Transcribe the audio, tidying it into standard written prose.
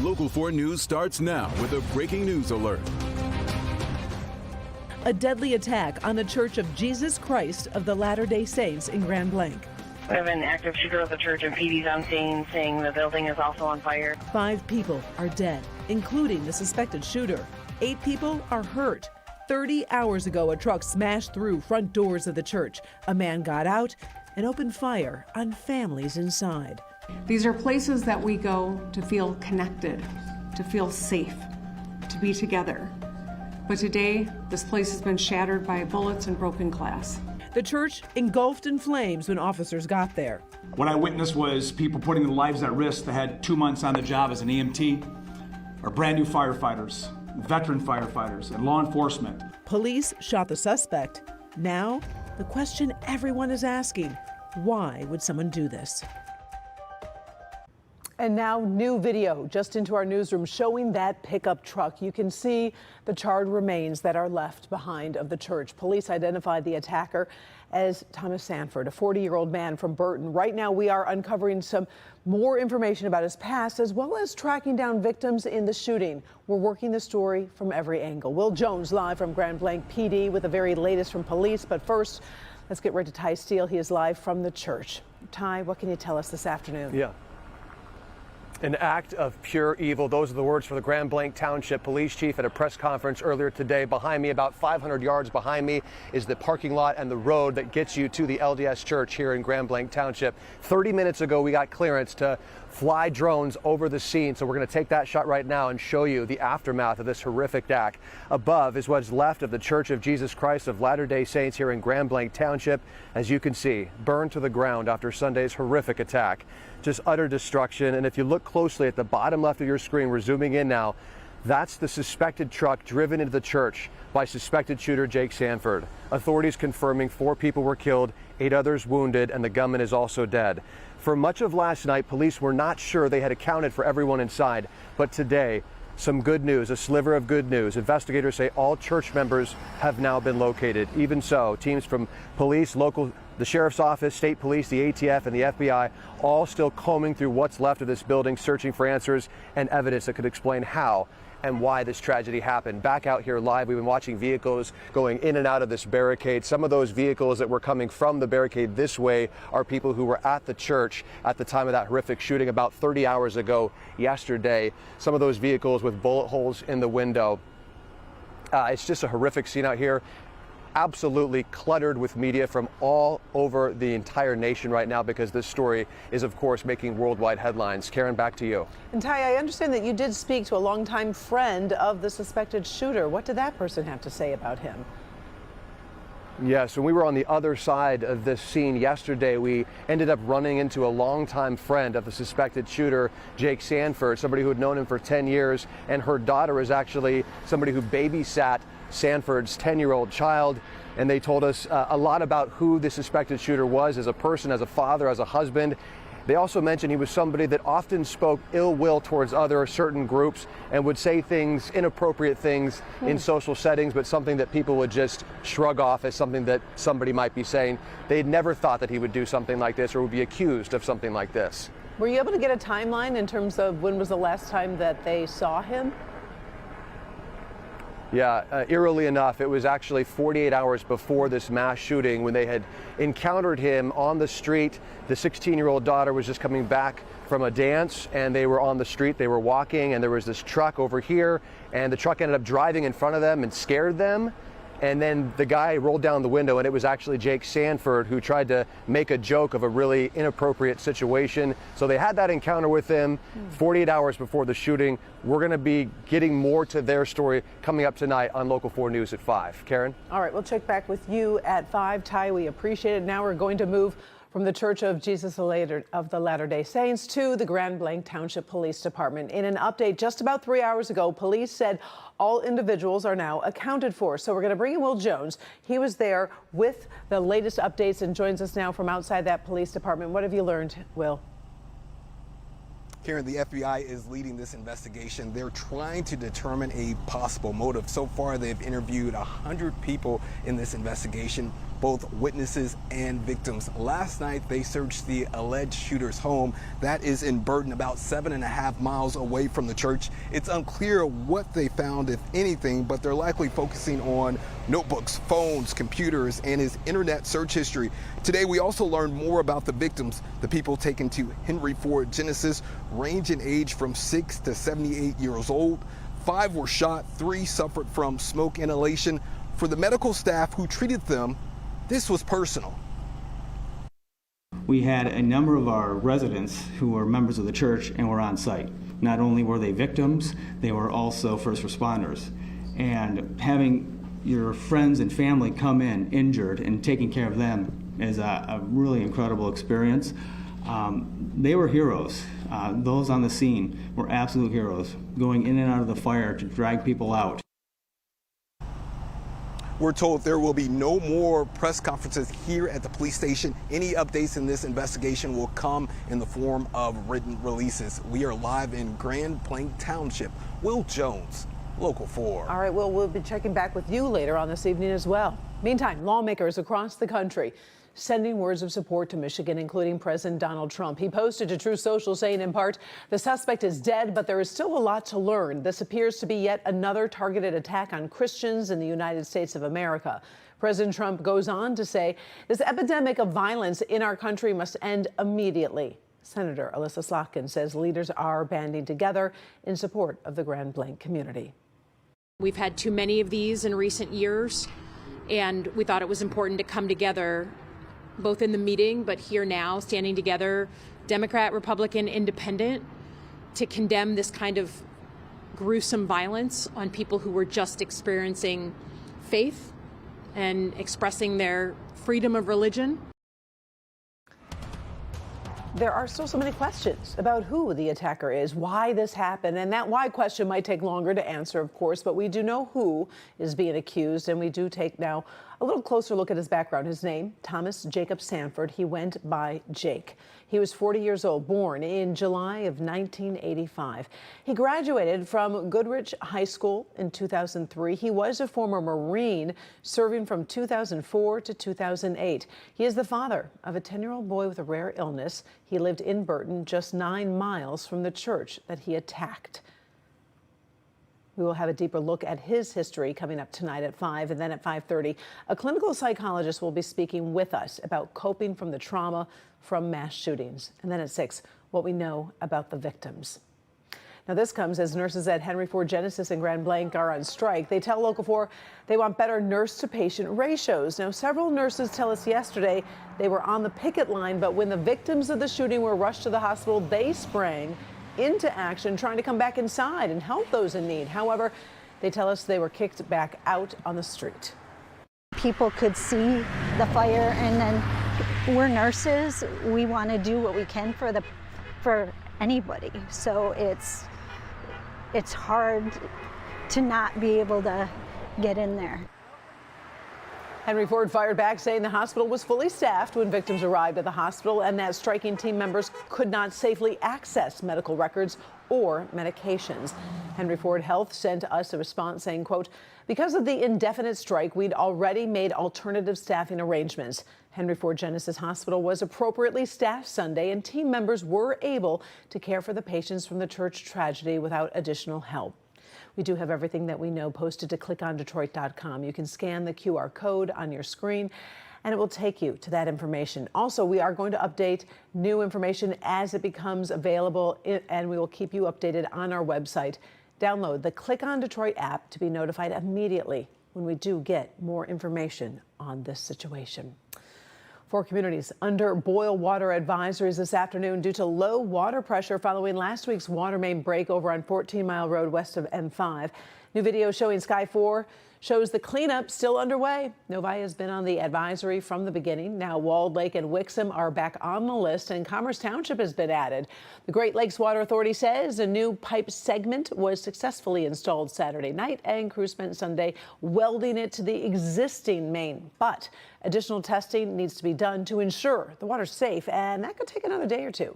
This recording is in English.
Local 4 News starts now with a breaking news alert. A deadly attack on the Church of Jesus Christ of the Latter-day Saints in Grand Blanc. We have an active shooter at the church, and PD's on scene saying the building is also on fire. 5 people are dead, including the suspected shooter. 8 people are hurt. 30 hours ago, a truck smashed through front doors of the church. A man got out and opened fire on families inside. These are places that we go to feel connected, to feel safe, to be together. But today, this place has been shattered by bullets and broken glass. The church engulfed in flames when officers got there. What I witnessed was people putting their lives at risk that had 2 months on the job as an EMT, or brand new firefighters, veteran firefighters, and law enforcement. Police shot the suspect. Now, the question everyone is asking, why would someone do this? And now new video just into our newsroom showing that pickup truck. You can see the charred remains that are left behind of the church. Police identified the attacker as Thomas Sanford, a 40-year-old man from Burton. Right now we are uncovering some more information about his past as well as tracking down victims in the shooting. We're working the story from every angle. Will Jones live from Grand Blanc PD with the very latest from police. But first, let's get right to Ty Steele. He is live from the church. Ty, what can you tell us this afternoon? Yeah. An act of pure evil. Those are the words for the Grand Blanc Township Police Chief at a press conference earlier today. Behind me, about 500 yards behind me, is the parking lot and the road that gets you to the LDS Church here in Grand Blanc Township. 30 minutes ago, we got clearance to fly drones over the scene. So we're going to take that shot right now and show you the aftermath of this horrific act. Above is what's left of the Church of Jesus Christ of Latter-day Saints here in Grand Blanc Township. As you can see, burned to the ground after Sunday's horrific attack. Just utter destruction. And if you look closely at the bottom left of your screen, we're zooming in now, that's the suspected truck driven into the church by suspected shooter Jake Sanford. Authorities confirming 4 people were killed, 8 others wounded, and the gunman is also dead. For much of last night, police were not sure they had accounted for everyone inside, but today, some good news, a sliver of good news. Investigators say all church members have now been located. Even so, teams from police, the sheriff's office, state police, the ATF, and the FBI, all still combing through what's left of this building, searching for answers and evidence that could explain how and why this tragedy happened. Back out here live, we've been watching vehicles going in and out of this barricade. Some of those vehicles that were coming from the barricade this way are people who were at the church at the time of that horrific shooting about 30 hours ago yesterday. Some of those vehicles with bullet holes in the window. It's just a horrific scene out here. Absolutely cluttered with media from all over the entire nation right now because this story is, of course, making worldwide headlines. Karen, back to you. And Ty, I understand that you did speak to a longtime friend of the suspected shooter. What did that person have to say about him? Yes, when we were on the other side of this scene yesterday, we ended up running into a longtime friend of the suspected shooter, Jake Sanford, somebody who had known him for 10 years, and her daughter is actually somebody who babysat Sanford's 10-year-old child. And they told us a lot about who the suspected shooter was as a person, as a father, as a husband. They also mentioned he was somebody that often spoke ill will towards other certain groups and would say things, inappropriate things in social settings, but something that people would just shrug off as something that somebody might be saying. They'd never thought that he would do something like this or would be accused of something like this. Were you able to get a timeline in terms of when was the last time that they saw him? Yeah, eerily enough, it was actually 48 hours before this mass shooting when they had encountered him on the street. The 16-year-old daughter was just coming back from a dance, and they were on the street, they were walking, and there was this truck over here, and the truck ended up driving in front of them and scared them. And then the guy rolled down the window, and it was actually Jake Sanford who tried to make a joke of a really inappropriate situation. So they had that encounter with him 48 hours before the shooting. We're going to be getting more to their story coming up tonight on Local 4 News at 5. Karen? All right, we'll check back with you at 5. Ty, we appreciate it. Now we're going to move from the Church of Jesus of the Latter-day Saints to the Grand Blanc Township Police Department. In an update just about 3 hours ago, police said all individuals are now accounted for. So we're going to bring in Will Jones. He was there with the latest updates and joins us now from outside that police department. What have you learned, Will? Karen, the FBI is leading this investigation. They're trying to determine a possible motive. So far, they've interviewed 100 people in this investigation. both witnesses and victims. Last night, they searched the alleged shooter's home. That is in Burton, about 7.5 miles away from the church. It's unclear what they found, if anything, but they're likely focusing on notebooks, phones, computers, and his internet search history. Today, we also learned more about the victims. The people taken to Henry Ford Genesis range in age from 6 to 78 years old. 5 were shot, 3 suffered from smoke inhalation. For the medical staff who treated them, this was personal. We had a number of our residents who were members of the church and were on site. Not only were they victims, they were also first responders. And having your friends and family come in injured and taking care of them is a really incredible experience. They were heroes. Those on the scene were absolute heroes, going in and out of the fire to drag people out. We're told there will be no more press conferences here at the police station. Any updates in this investigation will come in the form of written releases. We are live in Grand Blanc Township. Will Jones, Local 4. All right, well, we'll be checking back with you later on this evening as well. Meantime, lawmakers across the country sending words of support to Michigan, including President Donald Trump. He posted to Truth Social saying, in part, the suspect is dead, but there is still a lot to learn. This appears to be yet another targeted attack on Christians in the United States of America. President Trump goes on to say, this epidemic of violence in our country must end immediately. Senator Alyssa Slotkin says leaders are banding together in support of the Grand Blanc community. We've had too many of these in recent years, and we thought it was important to come together both in the meeting, but here now, standing together, Democrat, Republican, Independent, to condemn this kind of gruesome violence on people who were just experiencing faith and expressing their freedom of religion. There are still so many questions about who the attacker is, why this happened, and that why question might take longer to answer, of course, but we do know who is being accused, and we do take now a little closer look at his background. His name, Thomas Jacob Sanford. He went by Jake. He was 40 years old, born in July of 1985. He graduated from Goodrich High School in 2003. He was a former Marine, serving from 2004 to 2008. He is the father of a 10-year-old boy with a rare illness. He lived in Burton, just 9 miles from the church that he attacked. We will have a deeper look at his history coming up tonight at 5, and then at 5:30, a clinical psychologist will be speaking with us about coping from the trauma from mass shootings. And then at 6, what we know about the victims. Now, this comes as nurses at Henry Ford Genesis and Grand Blanc are on strike. They tell Local 4 they want better nurse-to-patient ratios. Now, several nurses tell us yesterday they were on the picket line, but when the victims of the shooting were rushed to the hospital, they sprang into action, trying to come back inside and help those in need. However, they tell us they were kicked back out on the street. People could see the fire, and then we're nurses. We want to do what we can for anybody. So it's hard to not be able to get in there. Henry Ford fired back, saying the hospital was fully staffed when victims arrived at the hospital and that striking team members could not safely access medical records or medications. Henry Ford Health sent us a response saying, quote, because of the indefinite strike, we'd already made alternative staffing arrangements. Henry Ford Genesis Hospital was appropriately staffed Sunday, and team members were able to care for the patients from the church tragedy without additional help. We do have everything that we know posted to clickondetroit.com. You can scan the QR code on your screen, and it will take you to that information. Also, we are going to update new information as it becomes available, and we will keep you updated on our website. Download the Click on Detroit app to be notified immediately when we do get more information on this situation. 4 communities under boil water advisories this afternoon due to low water pressure following last week's water main break over on 14 Mile Road west of M5. New video showing Sky 4 shows the cleanup still underway. Novi has been on the advisory from the beginning. Now Walled Lake and Wixom are back on the list, and Commerce Township has been added. The Great Lakes Water Authority says a new pipe segment was successfully installed Saturday night, and crews spent Sunday welding it to the existing main. But additional testing needs to be done to ensure the water's safe, and that could take another day or two.